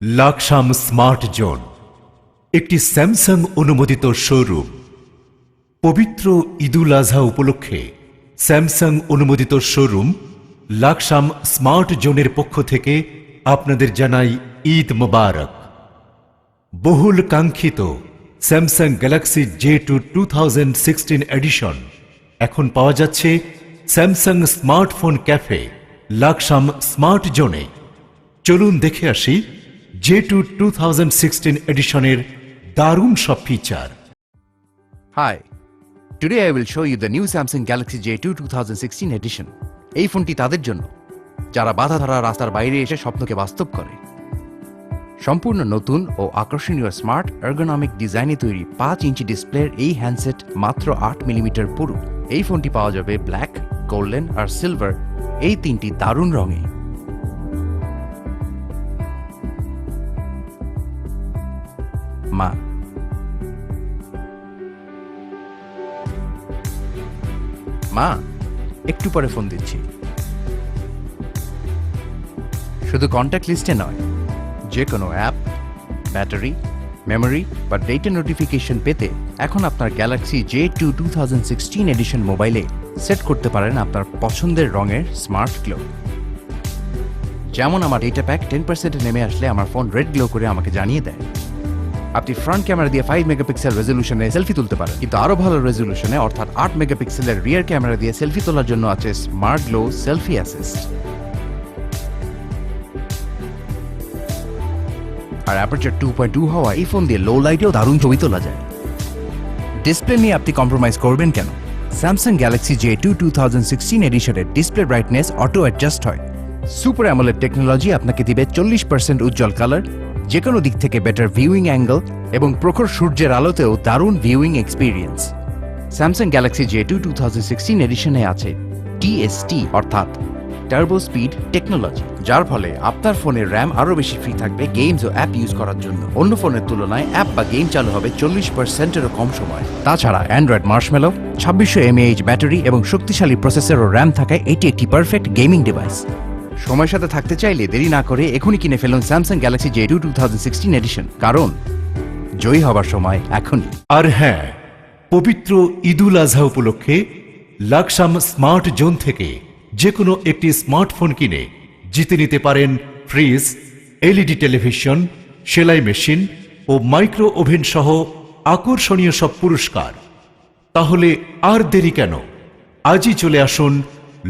Laksam smart zone একটি Samsung অনুমোদিত showroom. পবিত্র ঈদুল আজহা উপলক্ষে স্যামসাং অনুমোদিত শোরুম লাকসাম স্মার্ট জোনের পক্ষ থেকে আপনাদের জানাই ঈদ মোবারক। বহুল কাঙ্ক্ষিত স্যামসাং গ্যালাক্সি J2 2016 এডিশন এখন পাওয়া যাচ্ছে Samsung smartphone cafe Laksam smart জোনে। চলুন দেখে আসি J2 2016 এডিশনের দারুণ সব feature. Hi, today I will show you the new Samsung Galaxy J2 2016 edition. এই ফোনটি তাদের জন্য যারা বাধা ধরা রাস্তার বাইরে এসে স্বপ্নকে বাস্তব করে। সম্পূর্ণ নতুন ও আকর্ষণীয় স্মার্ট এর্গোনমিক ডিজাইনে তৈরি 5 ইঞ্চি ডিসপ্লের এই হ্যান্ডসেট মাত্র 8 মিলিমিটার পুরু। এই ফোনটি পাওয়া যাবে ব্ল্যাক, গোল্ডেন আর সিলভার এই তিনটি দারুণ রঙে। মা একটু পরে ফোন দিচ্ছি। শুধু কন্ট্যাক্ট লিস্টে নয়, যে কোনো অ্যাপ, ব্যাটারি, মেমোরি বা ডেটা নোটিফিকেশন পেতে এখন আপনার গ্যালাক্সি J2 2016 এডিশন মোবাইলে সেট করতে পারেন আপনার পছন্দের রঙের স্মার্ট গ্লো। যেমন আমার ডেটা প্যাক 10% নেমে আসলে আমার ফোন রেড গ্লো করে আমাকে জানিয়ে দেয়। আপনি ফ্রন্ট ক্যামেরা দিয়ে 5 মেগাপিক্সেল রেজলিউশনে সেলফি তুলতে পারেন, কিন্তু আরো ভালো রেজলিউশনে অর্থাৎ 8 মেগাপিক্সেলের রিয়ার ক্যামেরা দিয়ে সেলফি তোলার জন্য আছে স্মার্ট গ্লো সেলফি অ্যাসিস্ট। আর অ্যাপারচার 2.2 হওয়া এই ফোন দিয়ে লো লাইটেও দারুণ ছবি তোলা যায়। ডিসপ্লে নিয়ে আপনি কম্প্রোমাইজ করবেন কেন? স্যামসাং গ্যালাক্সি J2 2016 এডিশনের ডিসপ্লে ব্রাইটনেস অটো অ্যাডজাস্ট হয়। সুপার অ্যামোলেড টেকনোলজি আপনাকে দিবে 40% উজ্জ্বল কালার, যে কোনো দিক থেকে বেটার ভিউইং অ্যাঙ্গেল এবং প্রখর সূর্যের আলোতেও দারুণ viewing experience. Samsung Galaxy J2 2016 এডিশনে আছে TST অর্থাৎ টার্বো স্পিড টেকনোলজি, যার ফলে আপনার ফোনের র্যাম আরও বেশি ফ্রি থাকবে গেমস ও অ্যাপ ইউজ করার জন্য। অন্য ফোনের তুলনায় অ্যাপ বা গেম চালু হবে 40%-এরও কম সময়। তাছাড়া অ্যান্ড্রয়েড মার্শমেলো, 2600 mAh ব্যাটারি এবং শক্তিশালী প্রসেসর ও র্যাম থাকায় এটি একটি পারফেক্ট গেমিং ডিভাইস। সময়ের সাথে থাকতে চাইলে দেরি না করে এখনই কিনে ফেলুন স্যামসাং গ্যালাক্সি J2 2016 এডিশন, কারণ জয়ী হবার সময় এখনই। আর হ্যাঁ, পবিত্র ঈদুল আজহা উপলক্ষে লাকসাম স্মার্ট জোন থেকে যে কোনো একটি স্মার্টফোন কিনে জিতে নিতে পারেন ফ্রিজ, LED টেলিভিশন, সেলাই মেশিন ও মাইক্রো ওভেন সহ আকর্ষণীয় সব পুরস্কার। তাহলে আর দেরি কেন? আজই চলে আসুন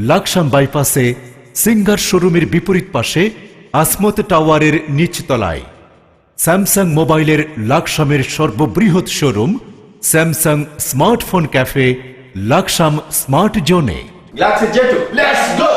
লাকসাম বাইপাসে সিঙ্গার শোরুমের বিপরীত পাশে আসমত টাওয়ারের নিচতলায় স্যামসাং মোবাইলের লাকসামের সর্ববৃহৎ showroom Samsung smartphone cafe Laksam smart জোনে। Galaxy J2, let's go!